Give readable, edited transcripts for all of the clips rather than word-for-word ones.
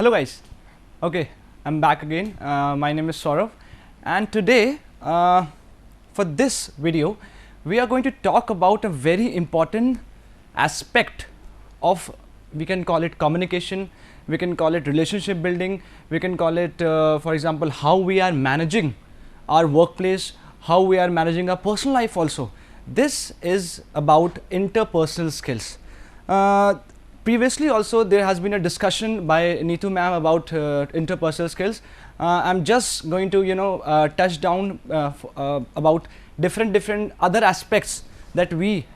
Hello guys, okay, I'm back again. My name is Saurav, and today for this video we are going to talk about a very important aspect of, we can call it communication, we can call it relationship building, we can call it for example how we are managing our workplace, how we are managing our personal life also. This is about interpersonal skills. Previously also there has been a discussion by Neetu ma'am about interpersonal skills. I'm just going to touch down about different other aspects that we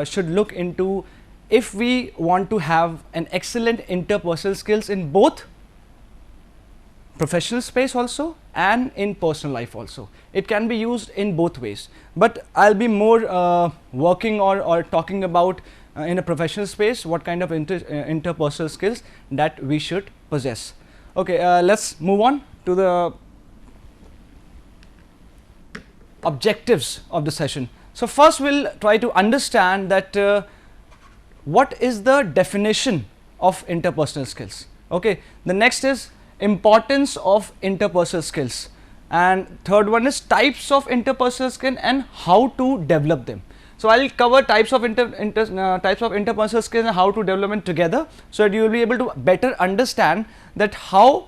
should look into if we want to have an excellent interpersonal skills in both professional space also and in personal life also. It can be used in both ways, but I'll be more working or talking about in a professional space what kind of interpersonal skills that we should possess. Okay, let's move on to the objectives of the session. So first we'll try to understand that what is the definition of interpersonal skills. Okay, the next is importance of interpersonal skills, and third one is types of interpersonal skills and how to develop them. So I'll cover types of interpersonal skills and how to develop them together, so that you will be able to better understand that how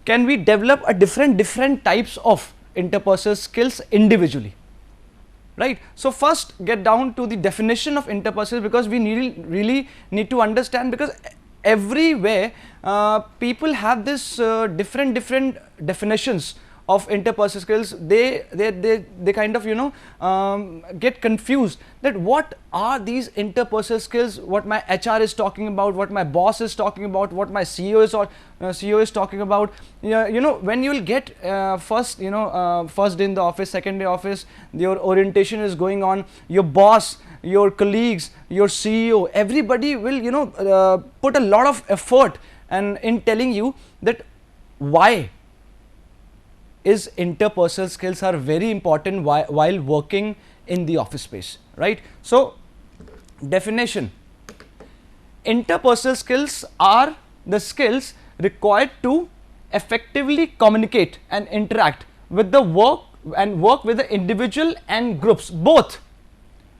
can we develop a different types of interpersonal skills individually, right? So first get down to the definition of interpersonal, because we really need to understand, because everywhere people have this different definitions of interpersonal skills. They kind of get confused that what are these interpersonal skills, what my HR is talking about, what my boss is talking about, what my CEO is talking about. When you will get first day in the office, second day office, your orientation is going on, your boss, your colleagues, your CEO, everybody will put a lot of effort and in telling you that why is interpersonal skills are very important while working in the office space, right? So definition: interpersonal skills are the skills required to effectively communicate and interact with the work with the individual and groups both,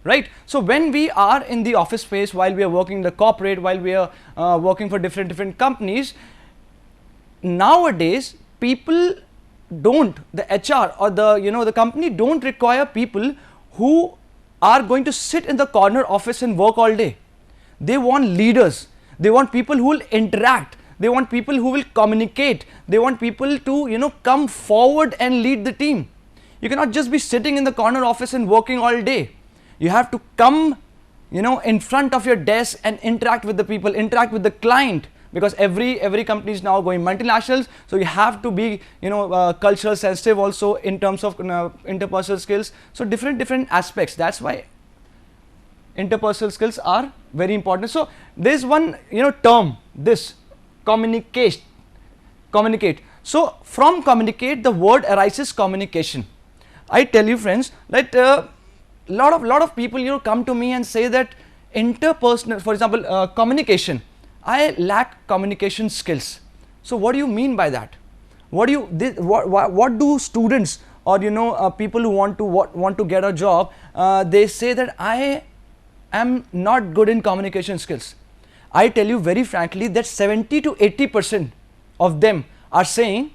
right? So when we are in the office space, while we are working in the corporate, while we are working for different companies, nowadays people don't, the HR or the company don't require people who are going to sit in the corner office and work all day. They want leaders, they want people who will interact, they want people who will communicate, they want people to come forward and lead the team. You cannot just be sitting in the corner office and working all day. You have to come in front of your desk and interact with the people, interact with the client, because every company is now going multinationals, so you have to be cultural sensitive also in terms of interpersonal skills. So different aspects, that's why interpersonal skills are very important. So there's one term, this communicate. So from communicate, the word arises communication. I tell you friends that lot of people come to me and say that interpersonal, for example communication, I lack communication skills. So what do you mean by that? What do students or people who want to get a job, they say that I am not good in communication skills. I tell you very frankly that 70 to 80% of them are saying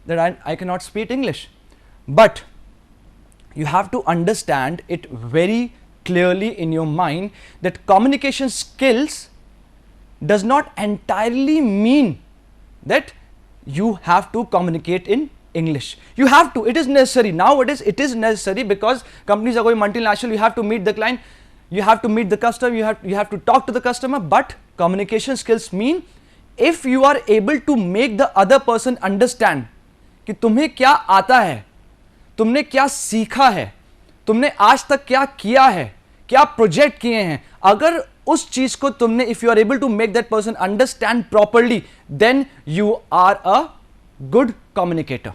that I cannot speak English. But you have to understand it very clearly in your mind that communication skills does not entirely mean that you have to communicate in English. You have to, it is necessary. Nowadays it is necessary, because companies are going multinational, you have to meet the client, you have to meet the customer, you have to talk to the customer. But communication skills mean if you are able to make the other person understand कि तुम्हें क्या आता है, तुमने क्या सीखा है, तुमने आज तक क्या किया है, क्या प्रोजेक्ट किए हैं, अगर उस चीज को तुमने, if you are able to make that person understand properly, then you are a good communicator.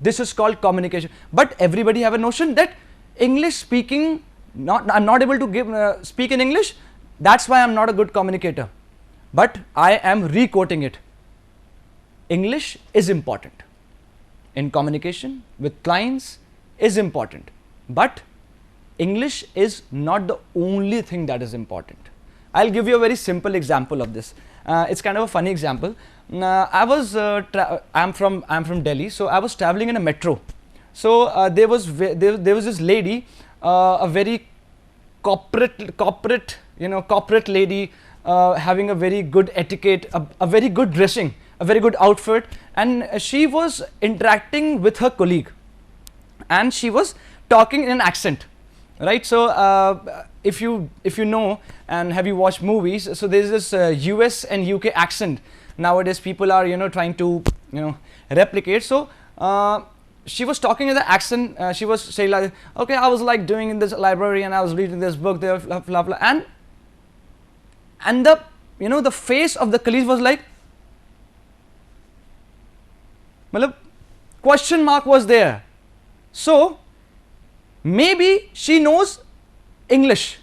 This is called communication. But everybody have a notion that English speaking, I'm not able to speak in English, that's why I'm not a good communicator. But I am re-quoting it. English is important in communication with clients, is important, but English is not the only thing that is important. I'll give you a very simple example of this. It's kind of a funny example. I'm from Delhi, so I was traveling in a metro. So there was this lady, a very corporate lady, having a very good etiquette, a very good dressing, a very good outfit, and she was interacting with her colleague, and she was talking in an accent, right? So if you know, and have you watched movies, so there's this US and UK accent nowadays people are trying to replicate. So she was talking in the accent. She was saying like, okay, I was like doing in this library and I was reading this book there, blah blah blah, and the the face of the colleague was like, question mark was there. So maybe she knows English,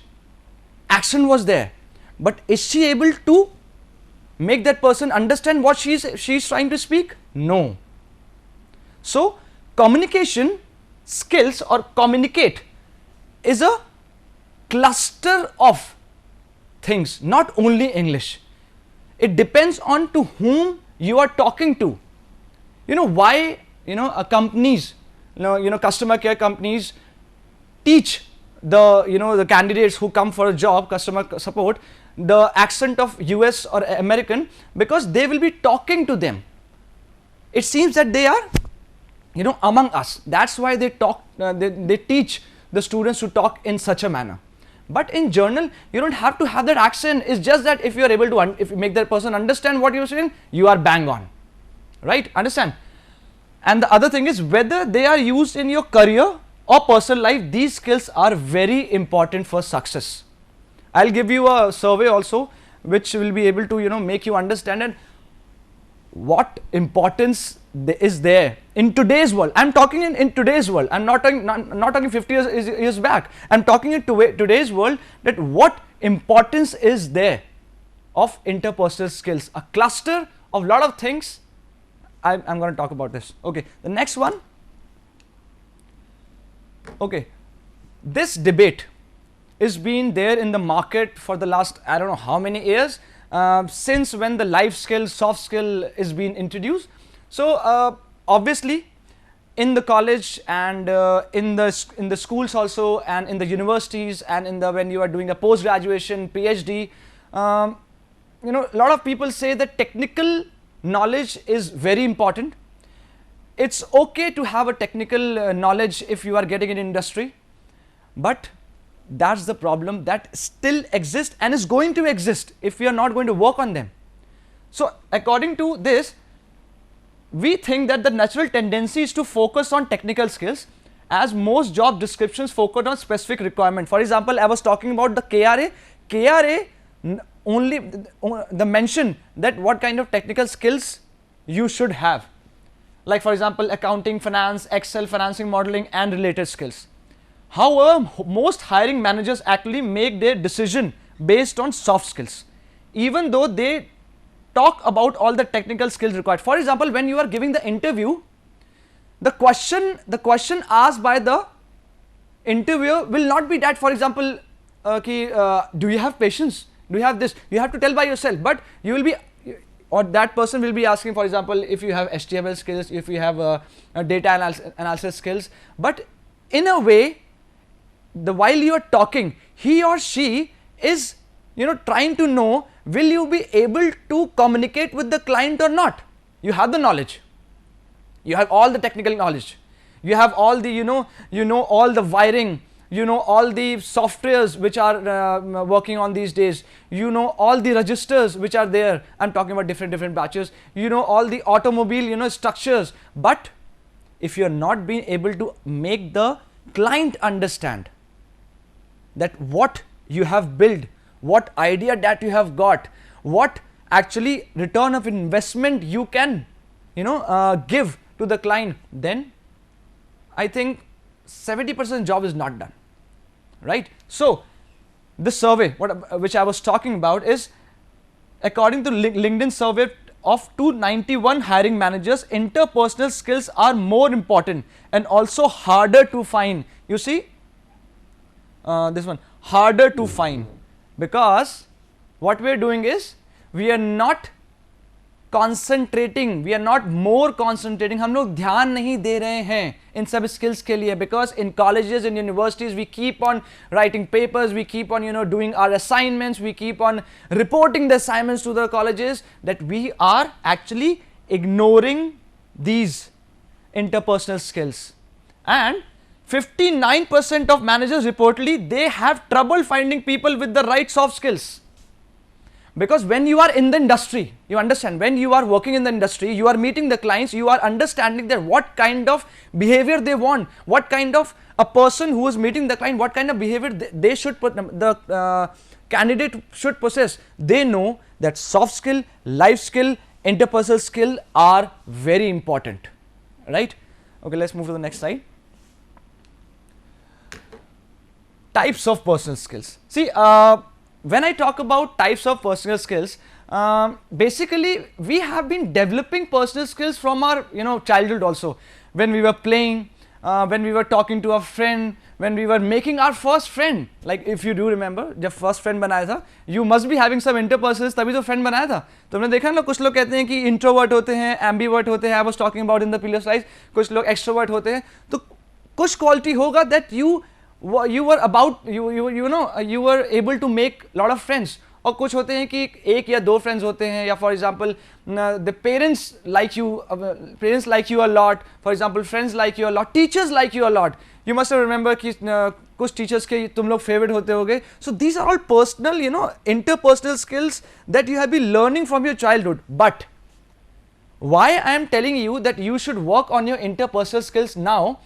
accent was there, but is she able to make that person understand what she's trying to speak? No. So communication skills or communicate is a cluster of things, not only English. It depends on to whom you are talking to. Why companies, customer care companies teach the candidates who come for a job, customer support, the accent of US or American, because they will be talking to them. It seems that they are among us. That's why they talk, they teach the students to talk in such a manner. But in journal, you don't have to have that accent. It's just that if you are able to if you make that person understand what you're saying, you are bang on, right? Understand? And the other thing is, whether they are used in your career or personal life, these skills are very important for success. I'll give you a survey also, which will be able to make you understand and what importance is there in today's world. I'm talking in today's world. I'm not talking 50 years back. I'm talking in today's world, that what importance is there of interpersonal skills, a cluster of lot of things. I'm going to talk about this. Okay, the next one. Okay, this debate is been there in the market for the last, I don't know how many years, since when the life skill, soft skill is being introduced. So obviously in the college and in the schools also, and in the universities, and in the when you are doing a post graduation, PhD, a lot of people say that technical knowledge is very important. It's okay to have a technical knowledge if you are getting an industry, but that's the problem that still exists and is going to exist if we are not going to work on them. So according to this, we think that the natural tendency is to focus on technical skills, as most job descriptions focus on specific requirement. For example, I was talking about the KRA only the mention that what kind of technical skills you should have, like for example accounting, finance, Excel, financing, modeling and related skills. However, most hiring managers actually make their decision based on soft skills, even though they talk about all the technical skills required. For example, when you are giving the interview, the question asked by the interviewer will not be that, for example, do you have patience? Do you have this? You have to tell by yourself, but you will be, or that person will be asking, for example, if you have HTML skills, if you have data analysis skills. But in a way, while you are talking, he or she is trying to know, will you be able to communicate with the client or not? You have the knowledge, you have all the technical knowledge, you have all the all the wiring, all the softwares which are working on these days, all the registers which are there. I'm talking about different batches, all the automobile structures. But if you are not being able to make the client understand that what you have built, what idea that you have got, what actually return of investment you can give to the client, then I think 70% job is not done, right? So this survey which I was talking about is according to LinkedIn survey of 291 hiring managers, interpersonal skills are more important and also harder to find. You see, this one, harder to find, because what we are doing is we are not concentrating, we are not more concentrating, हम लोग ध्यान नहीं दे रहे हैं इन सब skills के लिए, because in colleges and universities we keep on writing papers, we keep on doing our assignments, we keep on reporting the assignments to the colleges, that we are actually ignoring these interpersonal skills. And 59% of managers reportedly they have trouble finding people with the right soft skills. Because when you are in the industry, you understand, when you are working in the industry, you are meeting the clients, you are understanding that what kind of behavior they want, what kind of a person who is meeting the client, what kind of behavior they should put, the candidate should possess. They know that soft skill, life skill, interpersonal skill are very important, right? Okay, let's move to the next slide. Types of personal skills. See, when I talk about types of personal skills, basically we have been developing personal skills from our childhood also. When we were playing, when we were talking to a friend, when we were making our first friend, like if you do remember, जब first friend बनाया था, you must be having some interpersonals, तभी तो friend बनाया था. तो हमने देखा ना, कुछ लोग कहते हैं कि introvert होते हैं, ambivert होते हैं, I was talking about in the previous slides, कुछ लोग extrovert होते हैं. तो कुछ quality होगा that you were about, you were able to make lot of friends. और कुछ होते हैं कि एक या दो friends होते हैं, या for example the parents like you a lot, for example friends like you a lot, teachers like you a lot. You must have remember कि कुछ teachers के तुम लोग favorite होते होगे. So these are all personal, interpersonal skills that you have been learning from your childhood. But why I am telling you that you should work on your interpersonal skills now?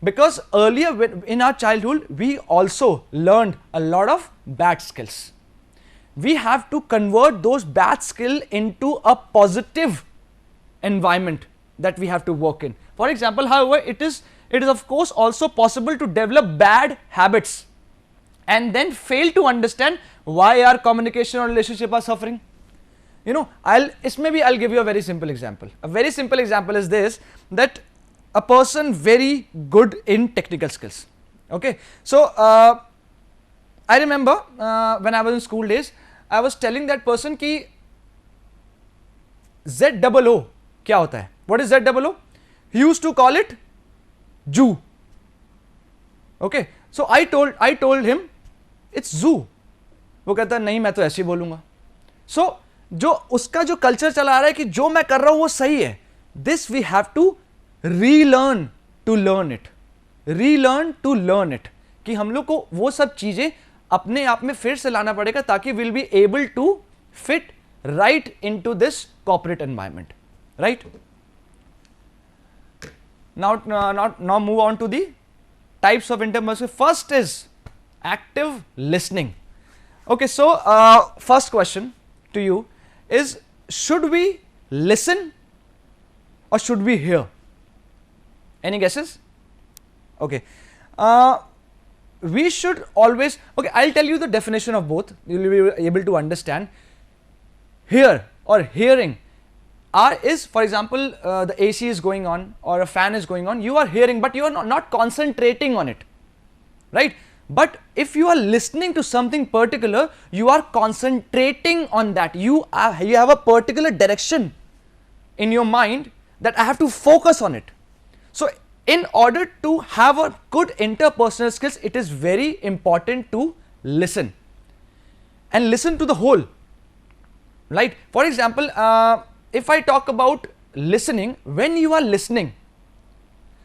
Because earlier in our childhood we also learned a lot of bad skills. We have to convert those bad skills into a positive environment that we have to work in. For example, however, it is of course also possible to develop bad habits and then fail to understand why our communication or relationship are suffering. I'll give you a very simple example. A very simple example is this, that a person very good in technical skills. Okay, so I remember when I was in school days, I was telling that person कि ZOO क्या होता है? What is ZOO? He used to call it Jew. Okay, so I told him it's zoo. वो कहता नहीं, मैं तो ऐसे ही बोलूँगा. So जो उसका जो culture चला आ रहा है कि जो मैं कर रहा हूँ वो सही है, this we have to relearn to learn it. Relearn to learn it. कि हम लोग को वो सब चीजें अपने आप में फिर से लाना पड़ेगा ताकि we'll be able to fit right into this corporate environment, right? Now move on to the types of interpersonal. First is active listening. Okay, so first question to you is, should we listen or should we hear? Any guesses? Okay. We should always, okay, I'll tell you the definition of both. You will be able to understand. Hear or hearing is, for example, the AC is going on or a fan is going on. You are hearing, but you are not concentrating on it, right? But if you are listening to something particular, you are concentrating on that. You have a particular direction in your mind that I have to focus on it. So in order to have a good interpersonal skills, it is very important to listen and listen to the whole, right? For example, if I talk about listening, when you are listening,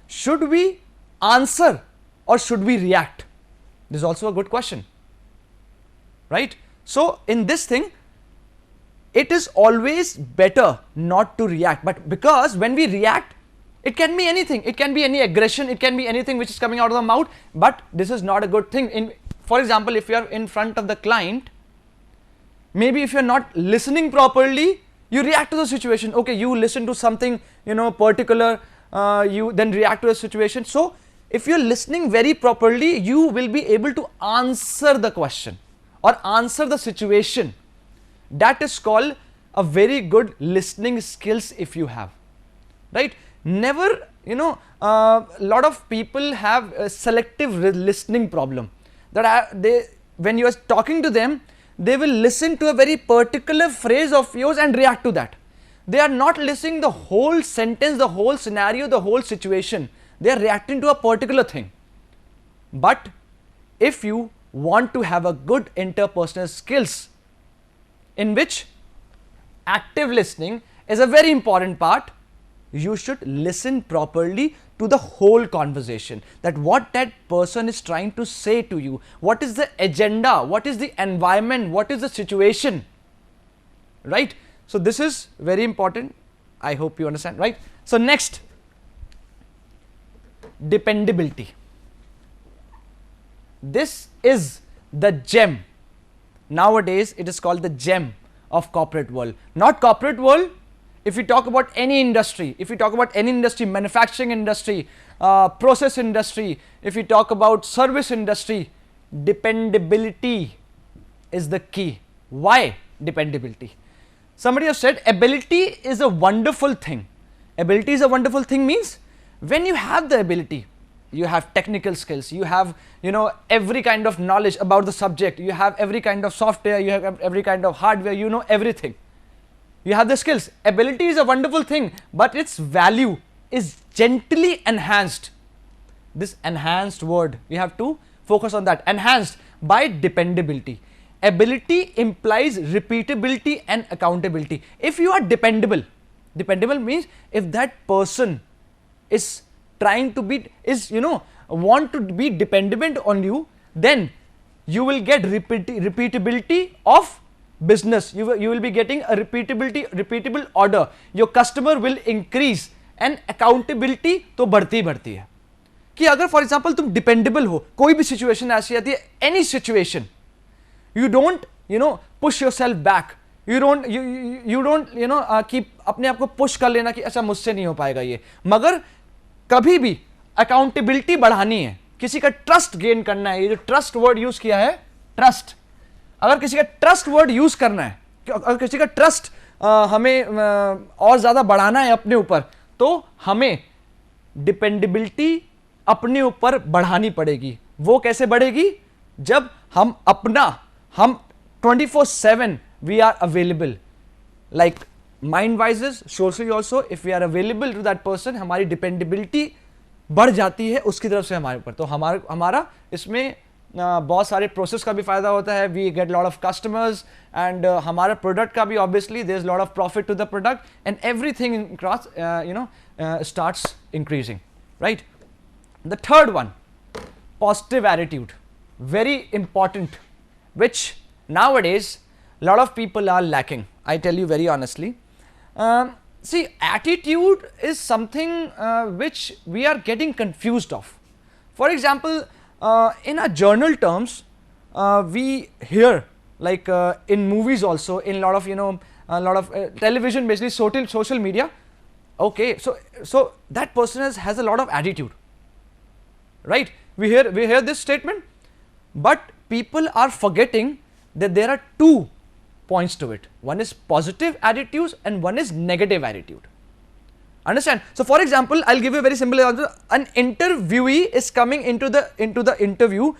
should we answer or should we react? This is also a good question, right? So in this thing, it is always better not to react, but because when we react, it can be anything. It can be any aggression. It can be anything which is coming out of the mouth. But this is not a good thing. For example, if you are in front of the client, maybe if you are not listening properly, you react to the situation. Okay, you listen to something particular, you then react to the situation. So if you are listening very properly, you will be able to answer the question or answer the situation. That is called a very good listening skills if you have, right? Never, a lot of people have a selective listening problem, that when you are talking to them, they will listen to a very particular phrase of yours and react to that. They are not listening the whole sentence, the whole scenario, the whole situation. They are reacting to a particular thing. But if you want to have a good interpersonal skills, in which active listening is a very important part, you should listen properly to the whole conversation, that what that person is trying to say to you, what is the agenda, what is the environment, what is the situation, right? So this is very important. I hope you understand, right? So next, dependability. This is the gem. Nowadays it is called the gem of corporate world. Not corporate world, if you talk about any industry, manufacturing industry, process industry, if you talk about service industry, dependability is the key. Why dependability? Somebody has said ability is a wonderful thing. Ability is a wonderful thing means when you have the ability, you have technical skills, you have every kind of knowledge about the subject, you have every kind of software, you have every kind of hardware, you know everything. You have the skills. Ability is a wonderful thing, but its value is gently enhanced. This enhanced word, we have to focus on that. Enhanced by dependability. Ability implies repeatability and accountability. If you are dependable means if that person is trying to be, want to be dependent on you, then you will get repeatability of business. You will be getting a repeatable order. Your customer will increase and accountability तो बढ़ती है कि अगर for example तुम dependable हो, कोई भी situation ऐसी आती है, any situation, you don't push yourself back, you don't keep अपने आप को push कर लेना कि अच्छा मुझसे नहीं हो पाएगा ये, मगर कभी भी accountability बढ़ानी है, किसी का trust gain करना है. ये जो trust word use किया है, trust, अगर किसी का ट्रस्ट वर्ड यूज करना है, अगर किसी का ट्रस्ट हमें और ज्यादा बढ़ाना है अपने ऊपर, तो हमें डिपेंडेबिलिटी अपने ऊपर बढ़ानी पड़ेगी. वो कैसे बढ़ेगी? जब हम 24/7 we are available, like mind wise, socially also, if we are available to that person, हमारी डिपेंडेबिलिटी बढ़ जाती है उसकी तरफ से हमारे ऊपर. तो हमारा इसमें बहुत सारे प्रोसेस का भी फायदा होता है. We get lot of customers and हमारा प्रोडक्ट का भी obviously there is lot of profit to the product and everything increase starts increasing, right? The third one, positive attitude, very important, which nowadays a lot of people are lacking. I tell you very honestly. See, attitude is something which we are getting confused of. For example, in our journal terms, we hear like in movies also, in a lot of television, basically social media. Okay, so that person has a lot of attitude, right? We hear this statement, but people are forgetting that there are two points to it. One is positive attitudes and one is negative attitude. Understand? So for example, I'll give you a very simple answer. An interviewee is coming into the interview.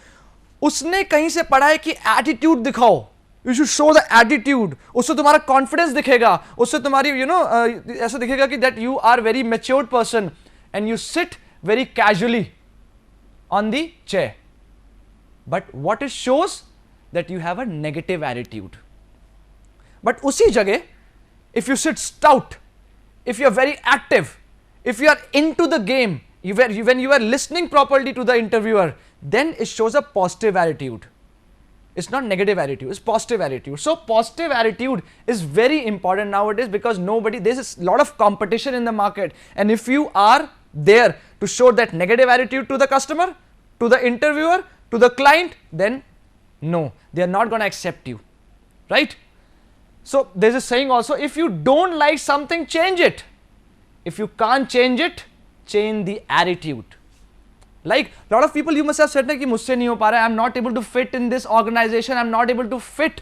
उसने कहीं से पढ़ा है कि attitude दिखाओ. You should show the attitude. उससे तुम्हारा confidence दिखेगा. उससे तुम्हारी ऐसा दिखेगा कि that you are very matured person and you sit very casually on the chair. But what it shows that you have a negative attitude. But उसी जगह, if you sit stout, if you are very active, if you are into the game, when you are listening properly to the interviewer, then it shows a positive attitude. It's not negative attitude, it's positive attitude. So positive attitude is very important nowadays because there's a lot of competition in the market, and if you are there to show that negative attitude to the customer, to the interviewer, to the client, then no, they are not going to accept you, right? So there's a saying also, if you don't like something, change it. If you can't change it, change the attitude. Like a lot of people, you must have said that मुझसे नहीं हो पा रहा है, I'm not able to fit in this organization, I'm not able to fit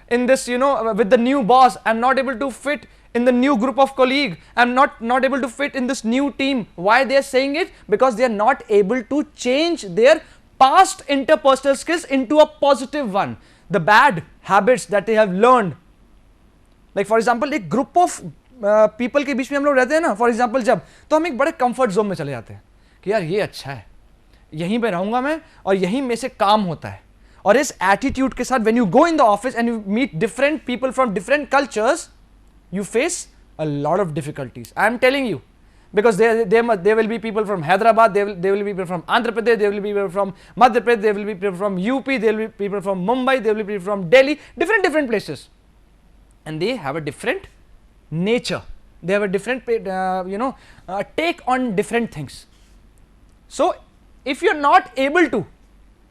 in this, with the new boss. I'm not able to fit in the new group of colleague. I'm not able to fit in this new team. Why they are saying it? Because they are not able to change their past interpersonal skills into a positive one. The bad habits that they have learned. Like for example, एक group of people के बीच में हम लोग रहते हैं ना, for example जब, तो हम एक बड़े comfort zone में चले जाते हैं कि यार ये अच्छा है, यहीं पे रहूंगा मैं और यहीं में से काम होता है. और इस एटीट्यूड के साथ when you go in the office and you meet different people from different cultures, you face a lot of difficulties. I am telling you, because there will be people from Hyderabad, there will be people from Andhra Pradesh, there will be people from Madhya Pradesh, there will be people from UP, there will be people from Mumbai, there will be people from Delhi, different places, and they have a different nature. They have a different take on different things. So if you're not able to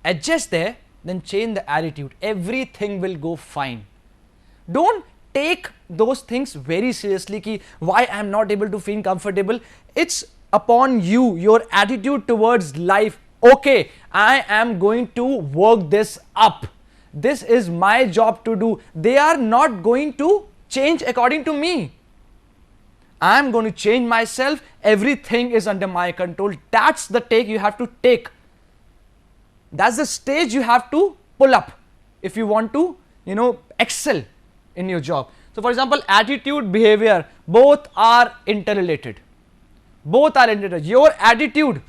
adjust there, then change the attitude. Everything will go fine. Don't take those things very seriously ki why I am not able to feel comfortable. It's upon you, your attitude towards life. Okay, I am going to work this up. This is my job to do. They are not going to change according to me. I am going to change myself. Everything is under my control. That's the take you have to take. That's the stage you have to pull up if you want to, excel in your job. So for example, attitude, behavior, both are interrelated. Both are interrelated. Your attitude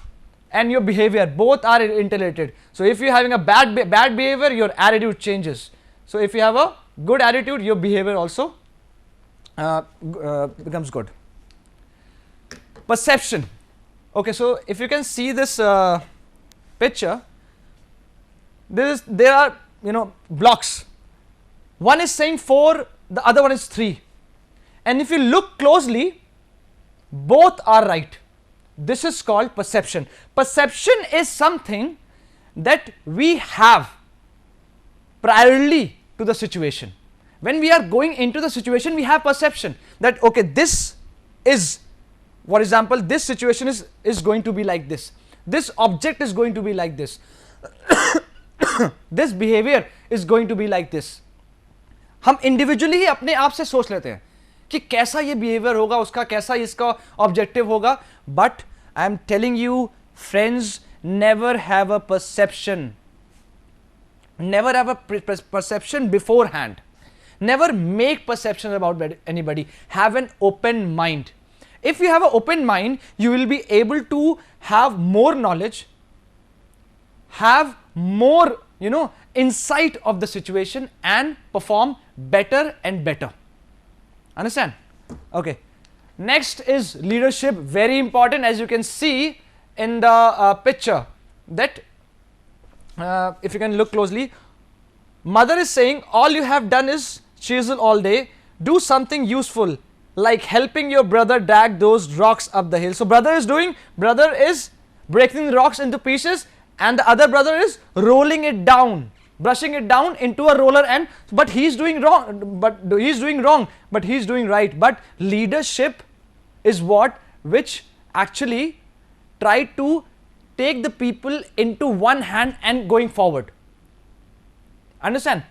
and your behavior, both are interrelated. So if you're having a bad behavior, your attitude changes. So if you have a good attitude, your behavior also becomes good. Perception. Okay, so if you can see this picture, there are blocks. One is saying 4, the other one is 3, and if you look closely, both are right. This is called perception. Perception is something that we have priorly to the situation. When we are going into the situation, we have perception that okay, this is, for example, this situation is going to be like this, this object is going to be like this, this behavior is going to be like this. हम individually ही अपने आप से सोच लेते हैं कि कैसा ये बिहेवियर होगा उसका, कैसा इसका ऑब्जेक्टिव होगा. But I am telling you friends, never have a perception, never have a perception beforehand. Never make perceptions about anybody. Have an open mind. If you have an open mind, you will be able to have more knowledge, have more insight of the situation and perform better and better. Understand? Okay. Next is leadership. Very important, as you can see in the picture, that if you can look closely, mother is saying all you have done is chisel all day. Do something useful like helping your brother drag those rocks up the hill. So brother is breaking the rocks into pieces, and the other brother is rolling it down, brushing it down into a roller, and but he's doing wrong, but he's doing right. But leadership is which actually try to take the people into one hand and going forward. Understand?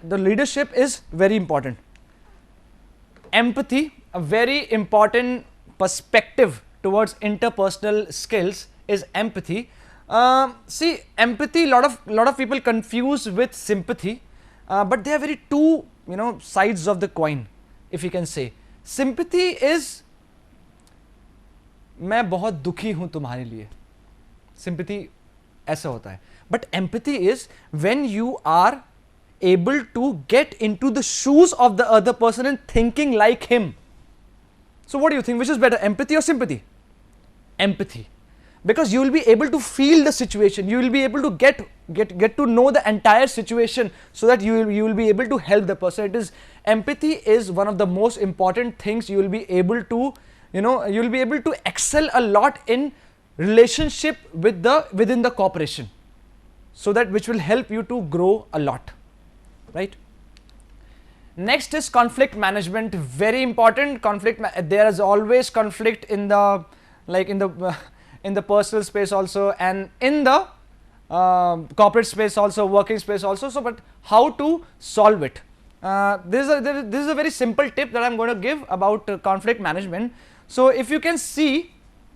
The leadership is very important. Empathy, a very important perspective towards interpersonal skills is empathy. See, empathy, lot of people confuse with sympathy, but they are very two sides of the coin, if you can say. Sympathy is मैं बहुत दुखी हूं तुम्हारे लिए. Sympathy ऐसा होता है. But empathy is when you are able to get into the shoes of the other person and thinking like him. So what do you think, which is better, empathy or sympathy? Empathy. Because you will be able to feel the situation, you will be able to get to know the entire situation, so that you will be able to help the person. Empathy is one of the most important things. You will be able to you will be able to excel a lot in relationship within the corporation, so that which will help you to grow a lot, right? Next is conflict management. Very important. There is always conflict in the in the personal space also, and in the corporate space also, working space also. So but how to solve it? This is a very simple tip that I'm going to give about conflict management. So if you can see,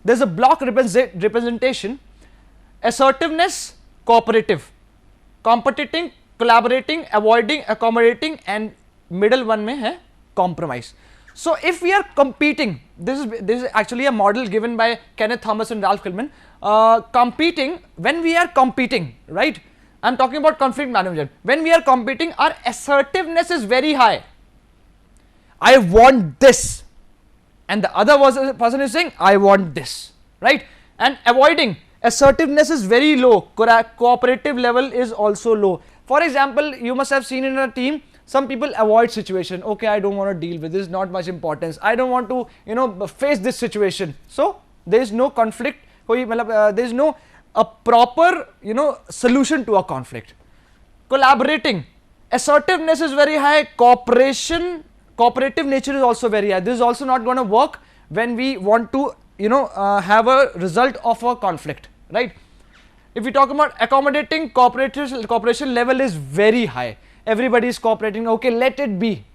there's a block representation: assertiveness, cooperative, competing, collaborating, avoiding, accommodating, and middle one में है compromise. So if we are competing, this is actually a model given by Kenneth Thomas and Ralph Kilman. Competing, when we are competing, right? I'm talking about conflict management. When we are competing, our assertiveness is very high. I want this, and the other person is saying I want this, right? And avoiding, assertiveness is very low. Cooperative level is also low. For example, you must have seen in a team, some people avoid situation. Okay, I don't want to deal with this, not much importance. I don't want to face this situation. So there is no conflict. There is no a proper solution to a conflict. Collaborating, assertiveness is very high. Cooperative nature is also very high. This is also not going to work when we want to have a result of a conflict, right? If we talk about accommodating, cooperation level is very high. Everybody is cooperating. Okay, let it be.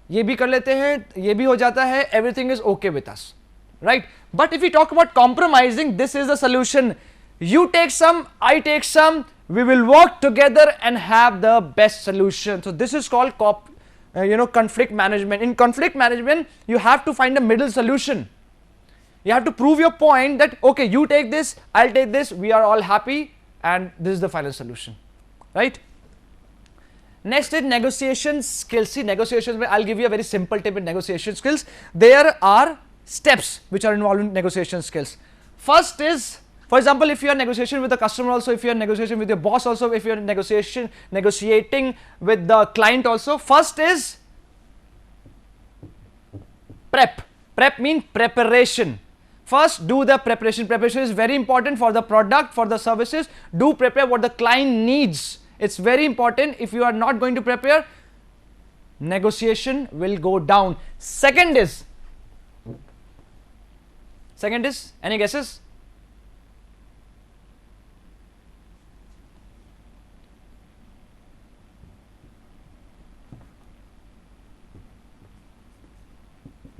ये भी कर लेते हैं, ये भी हो जाता है. Everything is okay with us, right? But if we talk about compromising, this is the solution. You take some, I take some. We will work together and have the best solution. So this is called conflict management. In conflict management, you have to find a middle solution. You have to prove your point that okay, you take this, I'll take this, we are all happy, and this is the final solution, right? Next is negotiation skills. See, negotiations, I'll give you a very simple tip in negotiation skills. There are steps which are involved in negotiation skills. First is, for example, if you are negotiating with the customer also, if you are negotiating with your boss also, if you are negotiating with the client also, first is prep. Prep means preparation. First, do the preparation. Preparation is very important for the product, for the services. Do prepare what the client needs. It's very important. If you are not going to prepare, negotiation will go down. Second is, any guesses?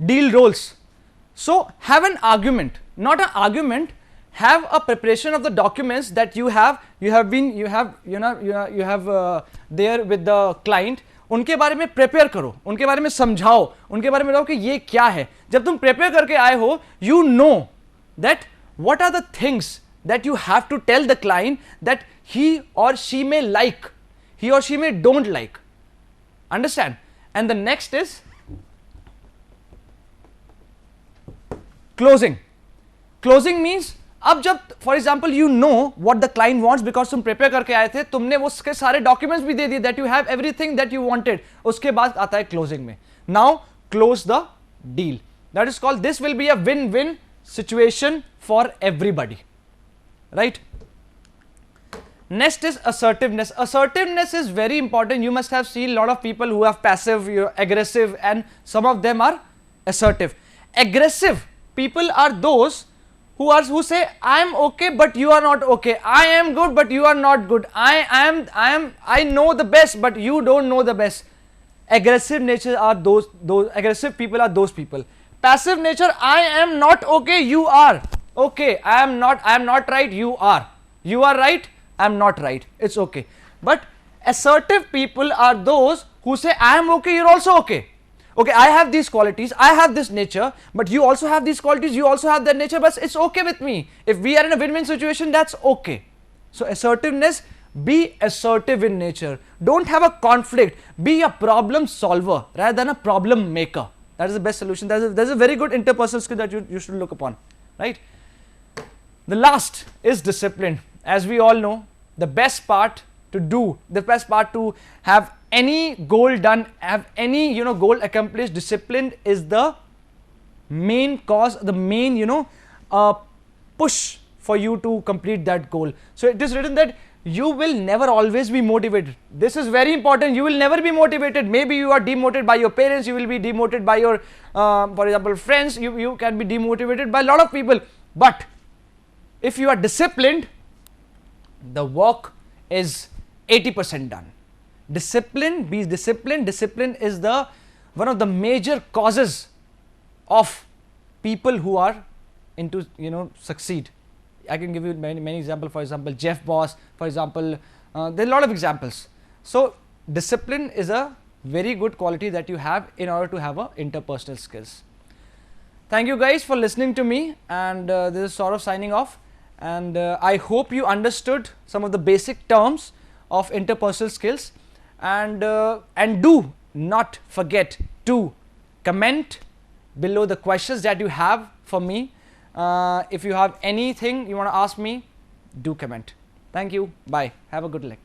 Deal roles. So have an argument, not an argument. Have a preparation of the documents that you have there with the client. उनके बारे में prepare करो, उनके बारे में समझाओ, उनके बारे में बताओ कि ये क्या है. जब तुम prepare करके आए हो, you know that what are the things that you have to tell the client that he or she may like, he or she may don't like. Understand? And the next is closing. Closing means, अब जब for example you know what the client wants because तुम prepare करके आए थे, तुमने वो उसके सारे documents भी दे दिए, that you have everything that you wanted. उसके बाद आता है closing में. Now close the deal. That is called, this will be a win-win situation for everybody, right? Next is assertiveness. Assertiveness is very important. You must have seen a lot of people who have passive, aggressive, and some of them are assertive. Aggressive people are those who say I am okay but you are not okay, I am good but you are not good, I know the best but you don't know the best. Aggressive nature are those aggressive people are those people. Passive nature, I am not okay, you are okay, I am not right, you are right, I am not right, it's okay. But assertive people are those who say I am okay, you're also okay. Okay, I have these qualities, I have this nature, but you also have these qualities, you also have that nature, but it's okay with me. If we are in a win-win situation, that's okay. So assertiveness, be assertive in nature. Don't have a conflict. Be a problem solver rather than a problem maker. That is the best solution. There's a very good interpersonal skill that you should look upon, right? The last is discipline. As we all know, the best part to have any goal done, have any goal accomplished, discipline is the main cause, the main push for you to complete that goal. So it is written that you will never always be motivated. This is very important. You will never be motivated. Maybe you are demotivated by your parents, you will be demotivated by your for example friends, you can be demotivated by a lot of people, but if you are disciplined, the work is 80% done. Discipline, be disciplined. Discipline is the one of the major causes of people who are into, succeed. I can give you many examples. For example, Jeff Boss, for example, there are a lot of examples. So discipline is a very good quality that you have in order to have a interpersonal skills. Thank you guys for listening to me, and this is Saurav signing off, and I hope you understood some of the basic terms of interpersonal skills, and do not forget to comment below the questions that you have for me. If you have anything you want to ask me, do comment. Thank you. Bye. Have a good day.